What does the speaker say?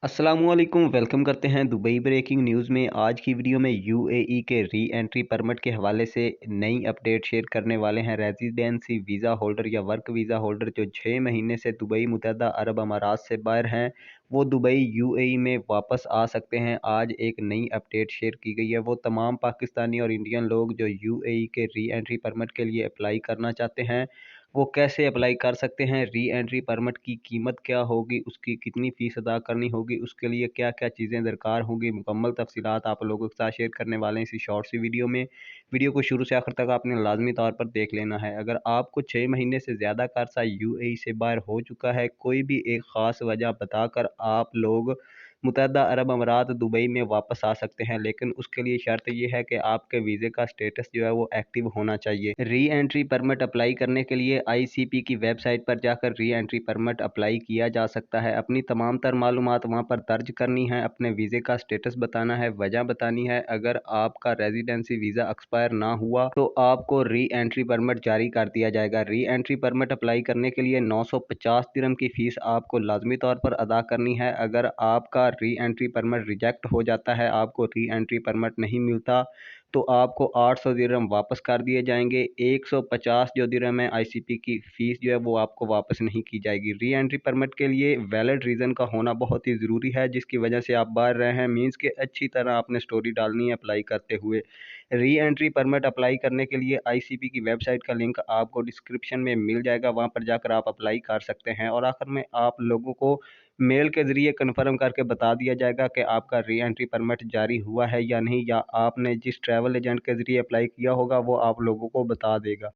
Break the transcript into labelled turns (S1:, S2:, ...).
S1: अस्सलामुअलैकुम वेलकम करते हैं दुबई ब्रेकिंग न्यूज़ में। आज की वीडियो में यूएई के री एंट्री परमिट के हवाले से नई अपडेट शेयर करने वाले हैं। रेजिडेंसी वीज़ा होल्डर या वर्क वीज़ा होल्डर जो 6 महीने से दुबई मुत्तहदा अरब अमारात से बाहर हैं वो दुबई यूएई में वापस आ सकते हैं। आज एक नई अपडेट शेयर की गई है। वो तमाम पाकिस्तानी और इंडियन लोग जो यूएई के री एंट्री परमिट के लिए अप्लाई करना चाहते हैं वो कैसे अप्लाई कर सकते हैं, री एंट्री परमिट की कीमत क्या होगी, उसकी कितनी फ़ीस अदा करनी होगी, उसके लिए क्या-क्या चीज़ें दरकार होंगी, मुकम्मल तफ़सीलात आप लोगों के साथ शेयर करने वाले हैं इसी शॉर्ट सी वीडियो में। वीडियो को शुरू से आखिर तक आपने लाज़मी तौर पर देख लेना है। अगर आपको 6 महीने से ज़्यादा का अरसा यूएई से बाहर हो चुका है, कोई भी एक ख़ास वजह बताकर आप लोग मुत्तहदा अरब अमारात दुबई में वापस आ सकते हैं, लेकिन उसके लिए शर्त ये है कि आपके वीज़े का स्टेटस जो है वो एक्टिव होना चाहिए। री एंट्री परमिट अप्लाई करने के लिए आईसीपी की वेबसाइट पर जाकर री एंट्री परमिट अप्लाई किया जा सकता है। अपनी तमाम तर मालूमात वहाँ पर दर्ज करनी है, अपने वीज़े का स्टेटस बताना है, वजह बतानी है। अगर आपका रेजिडेंसी वीज़ा एक्सपायर ना हुआ तो आपको री एंट्री परमिट जारी कर दिया जाएगा। री एंट्री परमिट अप्लाई करने के लिए 950 दिरहम की फ़ीस आपको लाजमी तौर पर अदा करनी है। अगर आपका री एंट्री परमिट रिजेक्ट हो जाता है, आपको री एंट्री परमिट नहीं मिलता, तो आपको 800 दिरहम वापस कर दिए जाएंगे। 150 जो दिरहम है आईसीपी की फ़ीस जो है वो आपको वापस नहीं की जाएगी। री एंट्री परमिट के लिए वैलिड रीज़न का होना बहुत ही ज़रूरी है, जिसकी वजह से आप बाहर रहे हैं। मीन्स के अच्छी तरह आपने स्टोरी डालनी है अप्लाई करते हुए। री एंट्री परमिट अप्लाई करने के लिए आईसीपी की वेबसाइट का लिंक आपको डिस्क्रिप्शन में मिल जाएगा, वहाँ पर जाकर आप अप्लाई कर सकते हैं। और आखिर में आप लोगों को मेल के ज़रिए कन्फर्म करके बता दिया जाएगा कि आपका री एंट्री परमिट जारी हुआ है या नहीं, या आपने जिस ट्रैवल एजेंट के ज़रिए अप्लाई किया होगा वो आप लोगों को बता देगा।